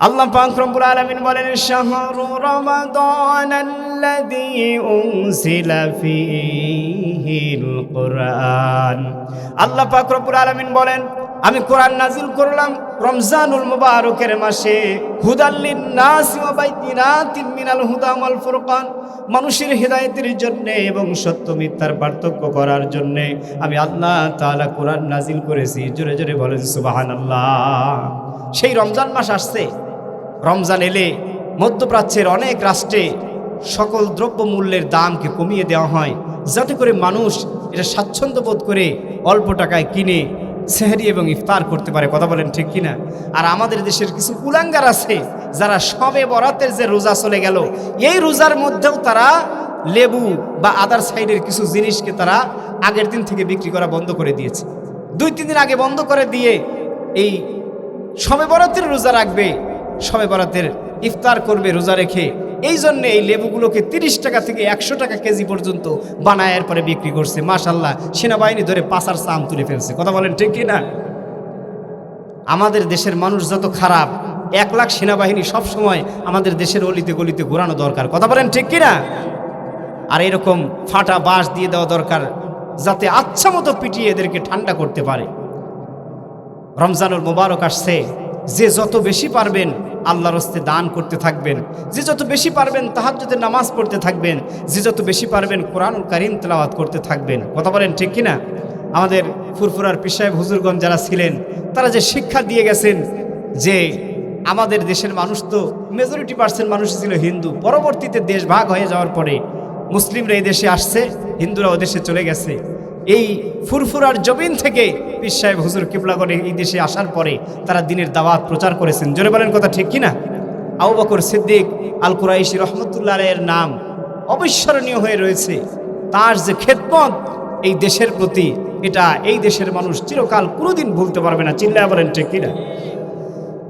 আল্লাহ পাক রব্বুল আলামিন বলেন, শাহরু রমাদানাল্লাযী উনজিলা ফীহিল কুরআন। আল্লাহ পাক রব্বুল আলামিন বলেন, আমি কোরআন নাজিল করলাম রমজানুল মুবারকের মাসে, হুদাল লিন-নাসি ওয়া বাইয়িনাতিন মিনাল হুদা ওয়াল ফুরকান, মানুষের হিদায়াতের জন্য এবং সত্য মিথ্যার পার্থক্য করার জন্য আমি আল্লাহ তাআলা কোরআন নাজিল করেছি। জোরে জোরে বলেন সুবহানাল্লাহ। সেই রমজান মাস আসছে, রমজান এলে মধ্যপ্রাচ্যের অনেক রাষ্ট্রে সকল দ্রব্য মূল্যের দামকে কমিয়ে দেওয়া হয়, যাতে করে মানুষ এটা স্বাচ্ছন্দ্য বোধ করে অল্প টাকায় কিনে সেহরি এবং ইফতার করতে পারে। কথা বলেন ঠিক কিনা? আর আমাদের দেশের কিছু কুলাঙ্গার আছে যারা শবে বরাতের যে রোজা চলে গেল, এই রোজার মধ্যেও তারা লেবু বা আদার সাইডের কিছু জিনিসকে তারা আগের দিন থেকে বিক্রি করা বন্ধ করে দিয়েছে। 2-3 দিন আগে বন্ধ করে দিয়ে এই শবে বরাতের রোজা রাখবে, শবে বরাতের ইফতার করবে রোজা রেখে। এই জন্যে এই লেবুগুলোকে 30 টাকা থেকে 100 টাকা কেজি পর্যন্ত বানায় এরপরে বিক্রি করছে। মাশাল্লাহ, সেনাবাহিনী ধরে পাছার চাম তুলে ফেলছে। কথা বলেন ঠিক কি না? আমাদের দেশের মানুষ যত খারাপ, 1 লাখ সেনাবাহিনী সব সময় আমাদের দেশের অলিতে গলিতে ঘোরানো দরকার। কথা বলেন ঠিক কি না? আর এরকম ফাটা বাঁশ দিয়ে দেওয়া দরকার, যাতে আচ্ছা মতো পিটিয়ে এদেরকে ঠান্ডা করতে পারে। রমজানুল মুবারক আসছে, যে যত বেশি পারবেন আল্লাহর রাস্তে দান করতে থাকবেন, যে যত বেশি পারবেন তাহাজ্জুদের নামাজ পড়তে থাকবেন, যে যত বেশি পারবেন কোরআনুল কারীম তেলাওয়াত করতে থাকবেন। কথা বলেন ঠিক কিনা? আমাদের ফুরফুরার পীর সাহেব হুজুরগণ যারা ছিলেন, তারা যে শিক্ষা দিয়ে গেছেন যে আমাদের দেশের মানুষ তো মেজরিটি পার্সেন্ট মানুষ ছিল হিন্দু, পরবর্তীতে দেশ ভাগ হয়ে যাওয়ার পরে মুসলিমরা এই দেশে আসছে, হিন্দুরা ও দেশে চলে গেছে। এই ফুরফুরার জমিন থেকে পীর সাহেব হুজুর কিবলাগণ এই দেশে আসার পরে তারা দ্বীনের দাওয়াত প্রচার করেছেন। জোরে বলেন কথা ঠিক কিনা? আবু বকর সিদ্দিক আল কুরাইশি রহমতুল্লাহ আলাইহির নাম অবিস্মরণীয় হয়ে রয়েছে। তার যে খেদমত এই দেশের প্রতি, এটা এই দেশের মানুষ চিরকাল কোনোদিন ভুলতে পারবে না। চিল্লায় বলেন ঠিক কিনা?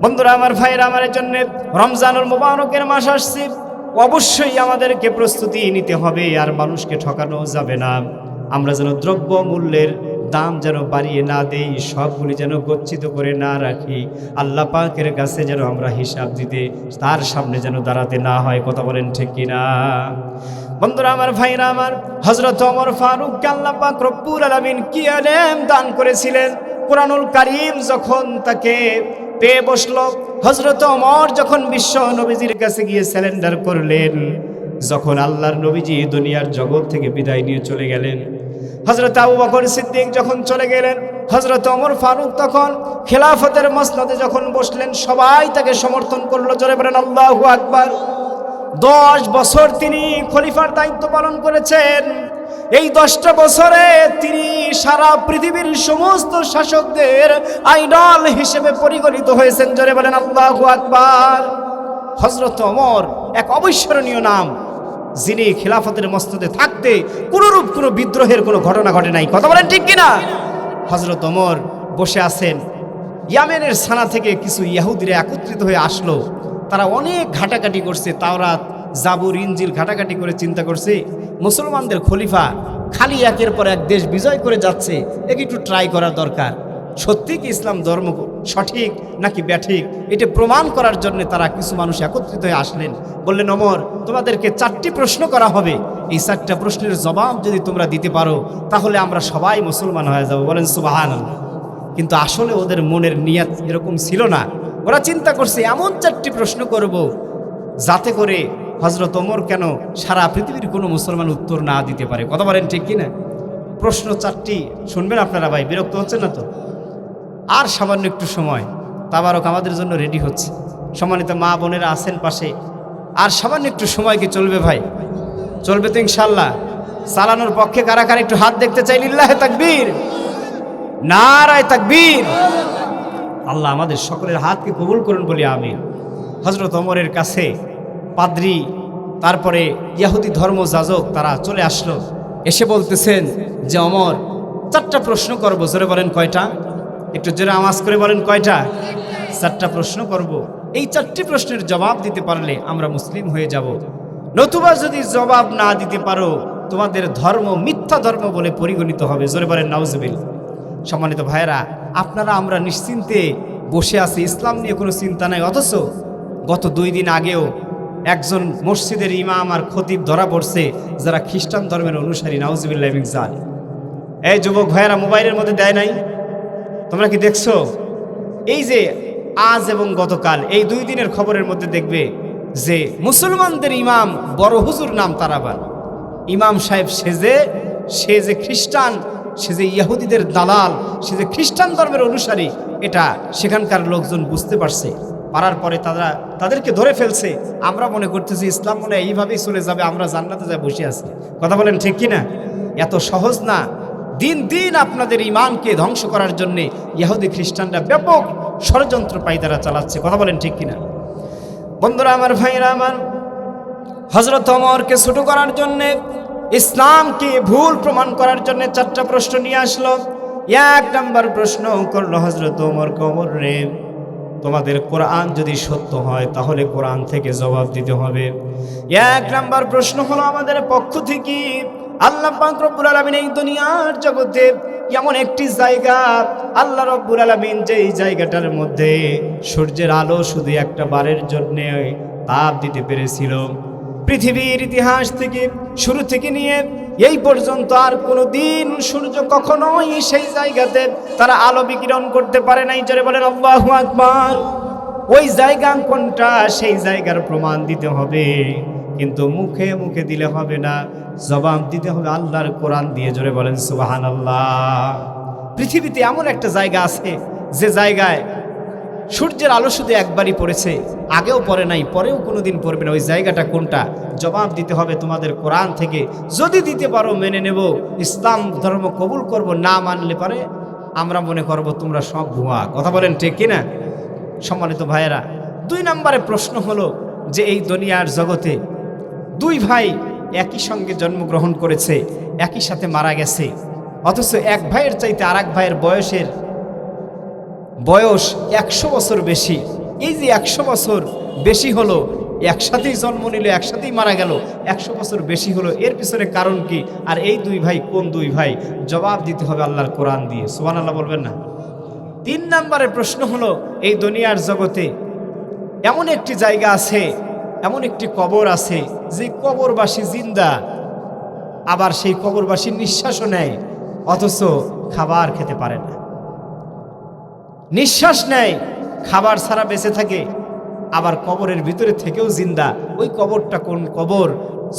বন্ধুরা আমার, ভাইয়েরা আমার, জন্য রমজানুল মুবারকের মাস আসছে, অবশ্যই আমাদেরকে প্রস্তুতি নিতে হবে, আর মানুষকে ঠকানো যাবে না। আমরা যেন দ্রব্য মূল্যের দাম যেন বাড়িয়ে না দেই, সবগুলি যেন গচ্ছিত করে না রাখি। আল্লাহ পাকের কাছে যেন আমরা হিসাব দিতে তার সামনে যেন দাঁড়াতে না হয়। কথা বলেন ঠিক কিনা? বন্ধুরা আমার, ভাইরা আমার, হযরত ওমর ফারুককে আল্লাহ পাক রব্বুল আলামিন কি ইলম দান করেছিলেন। কুরআনুল কারীম যখন তাকে পেয়ে বসলো, হযরত ওমর যখন বিশ্ব নবীজির কাছে গিয়ে স্যালেন্ডার করলেন, যখন আল্লাহর নবীজি দুনিয়ার জগৎ থেকে বিদায় নিয়ে চলে গেলেন, হযরত আবু বকর সিদ্দিক যখন চলে গেলেন, হযরত ওমর ফারুক তখন খেলাফতের মসনদে যখন বসলেন, সবাই তাকে সমর্থন করলো। জোরে বলেন আল্লাহু আকবার। 10 বছর তিনি খলিফার দায়িত্ব পালন করেছেন। এই 10টা বছরে তিনি সারা পৃথিবীর সমস্ত শাসকদের আইডল হিসেবে পরিগণিত হয়েছেন। জোরে বলেন আল্লাহু আকবার। হযরত ওমর এক অবিস্মরণীয় নাম, যিনি খিলাফতের মসনদে থাকতে কোনরূপ কোনো বিদ্রোহের কোনো ঘটনা ঘটে নাই। কথা বলেন ঠিক কিনা? হযরত ওমর বসে আছেন, ইয়ামেনের সানা থেকে কিছু ইহুদিরা একত্রিত হয়ে আসলো। তারা অনেক ঘাটাঘাটি করছে, তাওরাত, জাবুর, ইনজিল ঘাটাঘাটি করে চিন্তা করছে মুসলমানদের খলিফা খালি একের পর এক দেশ বিজয় করে যাচ্ছে, একে একটু ট্রাই করার দরকার। সত্যি কি ইসলাম ধর্ম সঠিক নাকি ব্যাঠিক, এটা প্রমাণ করার জন্য তারা কিছু মানুষ একত্রিত হয়ে আসলেন। বললেন, ওমর, তোমাদেরকে 4টি প্রশ্ন করা হবে, এই 4টা প্রশ্নের জবাব যদি তোমরা দিতে পারো তাহলে আমরা সবাই মুসলমান হয়ে যাব। বলেন সুবহানাল্লাহ। কিন্তু আসলে ওদের মনের নিয়ত এরকম ছিল না। ওরা চিন্তা করছে এমন 4টি প্রশ্ন করব যাতে করে হযরত ওমর কেন সারা পৃথিবীর কোনো মুসলমান উত্তর না দিতে পারে। কথা বলেন ঠিক কিনা? প্রশ্ন 4টি শুনবেন আপনারা, ভাই বিরক্ত হচ্ছেন না তো? আর সামান্য একটু সময়, তাবারক আমাদের জন্য রেডি হচ্ছে। সম্মানিত মা বোনেরা আছেন পাশে, আর সামান্য একটু সময় কি চলবে ভাই? চলবে তো ইনশাল্লাহ। চালানোর পক্ষে কারা কারা একটু হাত দেখতে চাই? লিল্লাহে তাকবীর, নারায়ে তাকবীর। আল্লাহ আমাদের সকলের হাতকে কবুল করুন বলি আমিন। হযরত ওমরের কাছে পাদ্রী, তারপরে ইহুদি ধর্ম যাজক তারা চলে আসলো, এসে বলতেছেন যে ওমর, 4টা প্রশ্ন করব। জোরে বলেন কয়টা? একটু জোরে আওয়াজ করে বলেন কয়টা? 4টা প্রশ্ন করব। এই 4টি প্রশ্নের জবাব দিতে পারলে আমরা মুসলিম হয়ে যাব, নতুবা যদি জবাব না দিতে পারো তোমাদের ধর্ম মিথ্যা ধর্ম বলে পরিগণিত হবে। জোরে বলেন নাউজুবিল্লাহ। সম্মানিত ভাইয়েরা, আপনারা আমরা নিশ্চিন্তে বসে আছি, ইসলাম নিয়ে কোনো চিন্তা নাই, অথচ গত 2 দিন আগেও একজন মসজিদের ইমাম আর খতিব ধরা পড়ছে যারা খ্রিস্টান ধর্মের অনুসারী, নাউজুবিল্লাহ মিন যালিক। এই যুবক ভাইয়েরা মোবাইলের মধ্যে দেয় নাই, তোমরা কি দেখছো? এই যে আজ এবং গতকাল এই 2 দিনের খবরের মধ্যে দেখবে যে মুসলমানদের ইমাম বড় হুজুর নাম তারাবান ইমাম সাহেব সে যে খ্রিস্টান, সে যে ইহুদিদের দালাল, সে যে খ্রিস্টান ধর্মের অনুসারী, এটা সেখানকার লোকজন বুঝতে পারছে। পারার পরে তাদেরকে ধরে ফেলছে। আমরা মনে করতেছি ইসলাম মনে এইভাবেই চলে যাবে, আমরা জান্নাতে যা বসে আছি। কথা বলেন ঠিক কিনা? এত সহজ না। দিন দিন আপনাদের ইমানকে ধ্বংস করার জন্য ইহুদি খ্রিস্টানরা ব্যাপক ষড়যন্ত্র পায়তারা চালাচ্ছে। কথা বলেন ঠিক কিনা? বন্ধুরা আমার, ভাইরা আমার, হযরত ওমরকে ছোট করার জন্যে, ইসলামকে ভুল প্রমাণ করার জন্য 4টা প্রশ্ন নিয়ে আসলো। 1 নম্বর প্রশ্ন করলো হযরত ওমরকে, ওমর রে, তোমাদের কোরআন যদি সত্য হয় তাহলে কোরআন থেকে জবাব দিতে হবে। 1 নম্বর প্রশ্ন হলো আমাদের পক্ষ থেকে আল্লাহ পাক রব্বুল আলামিন এই দুনিয়ার জগতে এমন একটি জায়গা, আল্লাহ রব্বুল আলামিন যেই জায়গাটার মধ্যে সূর্যের আলো শুধু একটা বারের জন্য তাপ দিতে পেরেছিল, পৃথিবীর ইতিহাস থেকে শুরু থেকে নিয়ে এই পর্যন্ত আর কোনো দিন সূর্য কখনোই সেই জায়গাতে তারা আলো বিকিরণ করতে পারে নাই। জোরে বলেন আল্লাহু আকবার। ওই জায়গা কোনটা, সেই জায়গার প্রমাণ দিতে হবে, কিন্তু মুখে মুখে দিলে হবে না, জবাব দিতে হবে আল্লাহর কোরআন দিয়ে। জোরে বলেন সুবহানাল্লাহ। পৃথিবীতে এমন একটা জায়গা আছে যে জায়গায় সূর্যের আলো শুধু একবারই পড়েছে, আগেও পড়ে নাই, পরেও কোনোদিন পড়বে না। ওই জায়গাটা কোনটা, জবাব দিতে হবে তোমাদের কোরআন থেকে। যদি দিতে পারো মেনে নেব, ইসলাম ধর্ম কবুল করব, না মানলে পারে আমরা মনে করব তোমরা সব ভুয়া। কথা বলেন ঠিক কিনা? সম্মানিত ভাইয়েরা, 2 নম্বরে প্রশ্ন হলো যে এই দুনিয়ার জগতে 2 ভাই একই সঙ্গে জন্মগ্রহণ করেছে, একই সাথে মারা গেছে, অথচ এক ভাইয়ের চাইতে আর এক ভাইয়ের বয়স 100 বছর বেশি। এই যে 100 বছর বেশি হলো, একসাথেই জন্ম নিল, একসাথেই মারা গেল, 100 বছর বেশি হলো, এর পিছনে কারণ কি? আর এই 2 ভাই কোন 2 ভাই? জবাব দিতে হবে আল্লাহর কোরআন দিয়ে। সুবহানাল্লাহ বলবেন না? 3 নম্বরের প্রশ্ন হলো এই দুনিয়ার জগতে এমন একটি জায়গা আছে, এমন একটি কবর আছে যে কবরবাসী জিন্দা, আবার সেই কবরবাসী নিঃশ্বাসও নেয়, অথচ খাবার খেতে পারে না। নিঃশ্বাস নেয়, খাবার ছাড়া বেঁচে থাকে, আবার কবরের ভিতরে থেকেও জিন্দা। ওই কবরটা কোন কবর?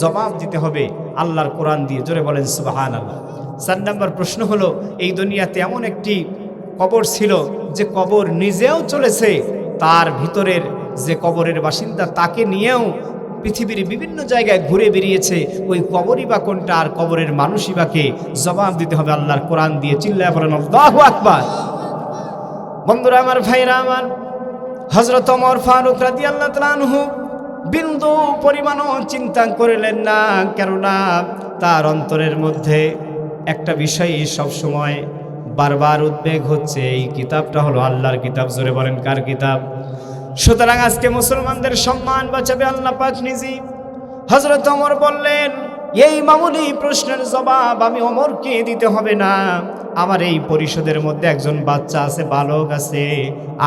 জবাব দিতে হবে আল্লাহর কোরআন দিয়ে। জোরে বলেন সুবহানাল্লাহ। 4 নম্বর প্রশ্ন হলো এই দুনিয়াতে এমন একটি কবর ছিল যে কবর নিজেও চলেছে, তার ভিতরের যে কবরের বাসিন্দা তাকে নিয়েও পৃথিবীর বিভিন্ন জায়গায় ঘুরে বেরিয়েছে। ওই কবরই বা কোনটা, আর কবরের মানুষই বা কে? জবাব দিতে হবে আল্লাহর কোরআন দিয়ে। চিল্লায় বলেন আল্লাহু আকবার। বন্ধুরা আমার, ভাইরা আমার, হযরত ওমর ফারুক রাদিয়াল্লাহু তাআলা আনহু বিন্দু পরিমাণও চিন্তা করলেন না, কেননা তার অন্তরের মধ্যে একটা বিষয় সবসময় বারবার উদ্বেগ হচ্ছে, এই কিতাবটা হলো আল্লাহর কিতাব। জোরে বলেন কার কিতাব? সুতরাং আজকে মুসলমানদের সম্মান বাঁচাবে আল্লাহ পাক নিজেই। হযরত ওমর বললেন, এই মামুলি প্রশ্নের জবাব আমি ওমরকে দিতে হবে না, আমার এই পরিষদের মধ্যে একজন বাচ্চা আছে, বালক আছে,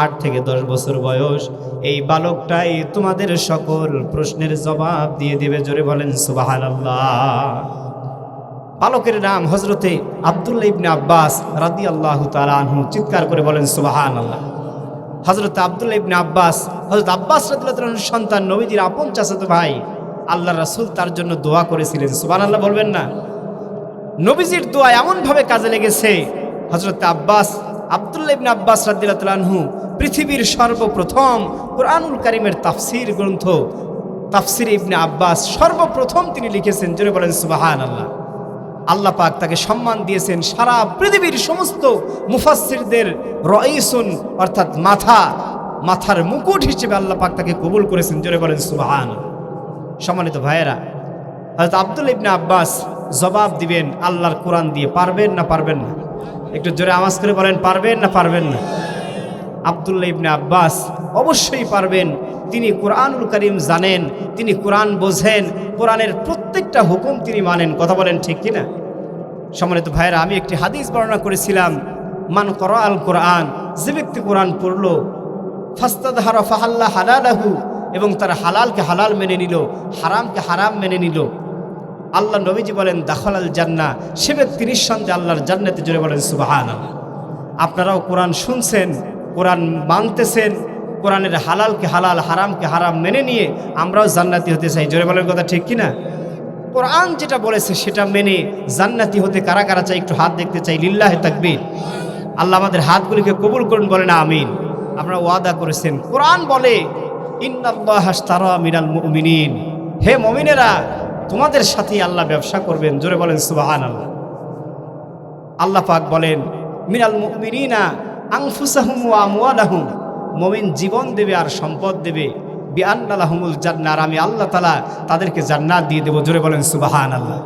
8 থেকে 10 বছর বয়স। এই বালকটাই তোমাদের সকল প্রশ্নের জবাব দিয়ে দেবে। জোরে বলেন সুবহানাল্লাহ। বালকের নাম হযরতে আব্দুল্লাহ ইবনে আব্বাস রাদিয়াল্লাহু তাআলা আনহু। চিৎকার করে বলেন সুবহানাল্লাহ। হযরত আব্দুল্লাহ ইবনে আব্বাস, হযরত আব্বাস রাদিয়াল্লাহু তাআলার সন্তান, নবীজির আপন চাচাতো ভাই। আল্লাহ রাসূল তার জন্য দোয়া করেছিলেন। সুবহানাল্লাহ বলবেন না? নবীজির দোয়া এমনভাবে কাজে লেগেছে, হযরত আব্দুল্লাহ ইবনে আব্বাস রাদিয়াল্লাহু তাআলা আনহু পৃথিবীর সর্বপ্রথম কুরআনুল কারীমের তাফসীর গ্রন্থ তাফসীর ইবনে আব্বাস সর্বপ্রথম তিনি লিখেছেন। জোরে বলেন সুবহানাল্লাহ। আল্লাহ পাক তাকে সম্মান দিয়েছেন সারা পৃথিবীর সমস্ত মুফাসসিরদের রাইসুন, অর্থাৎ মাথার মুকুট হিসেবে আল্লাহ পাক তাকে কবুল করেছেন। জোরে বলেন সুবহানাল্লাহ। সম্মানিত ভাইয়েরা, হযরত আব্দুল্লাহ ইবনে আব্বাস জবাব দিবেন আল্লাহর কোরআন দিয়ে। পারবেন না পারবেন না? একটু জোরে আওয়াজ করে বলেন, পারবেন না পারবেন না? আব্দুল্লাহ ইবনে আব্বাস অবশ্যই পারবেন। তিনি কুরআনুল কারীম জানেন, তিনি কোরআন বোঝেন, কোরআনের প্রত্যেকটা হুকুম তিনি মানেন। কথা বলেন ঠিক কিনা? সম্মানিত ভাইয়েরা, আমি একটি হাদিস বর্ণনা করেছিলাম, মান করাআল কোরআন, যে ব্যক্তি কোরআন পড়লো, ফাস্তাদহারা ফাহাল্লা হালালাহু, এবং তারা হালালকে হালাল মেনে নিল, হারামকে হারাম মেনে নিল, আল্লাহ নবীজি বলেন দাখালাল জান্নাহ, সে ব্যক্তি নিঃসন্দেহে আল্লাহর জান্নাতে। জোরে বলেন সুবহানাল্লাহ। আপনারাও কোরআন শুনছেন, কোরআন মানতেছেন, কোরআনের হালালকে হালাল হারামকে হারাম মেনে নিয়ে আমরাও জান্নাতি হতে চাই। জোরে বলেন কথা ঠিক কিনা? কোরআন যেটা বলেছে সেটা মেনে জান্নাতি হতে কারা কারা চাই একটু হাত দেখতে চাই। লিল্লাহে তাকবীর। আল্লাহ আমাদের হাতগুলিকে কবুল করুন, বলেন আমিন। আপনারা ওয়াদা করেছেন, কোরআন বলে ইন্নাল্লাহা আশতারা মিনাল মুমিনিন, হে মুমিনেরা তোমাদের সাথে আল্লাহ ব্যবসা করবেন। জোরে বলেন সুবহানাল্লাহ। আল্লাহ পাক বলেন মিনাল মুমিনিনা আনফুসাহুম ওয়া আমওয়ালাহুম, মুমিন জীবন দেবে আর সম্পদ দেবে, বিআন্না লাহুমুল জান্নাহ, আর আমি আল্লাহ তাআলা তাদেরকে জান্নাত দিয়ে দেব। জোরে বলেন সুবহানাল্লাহ।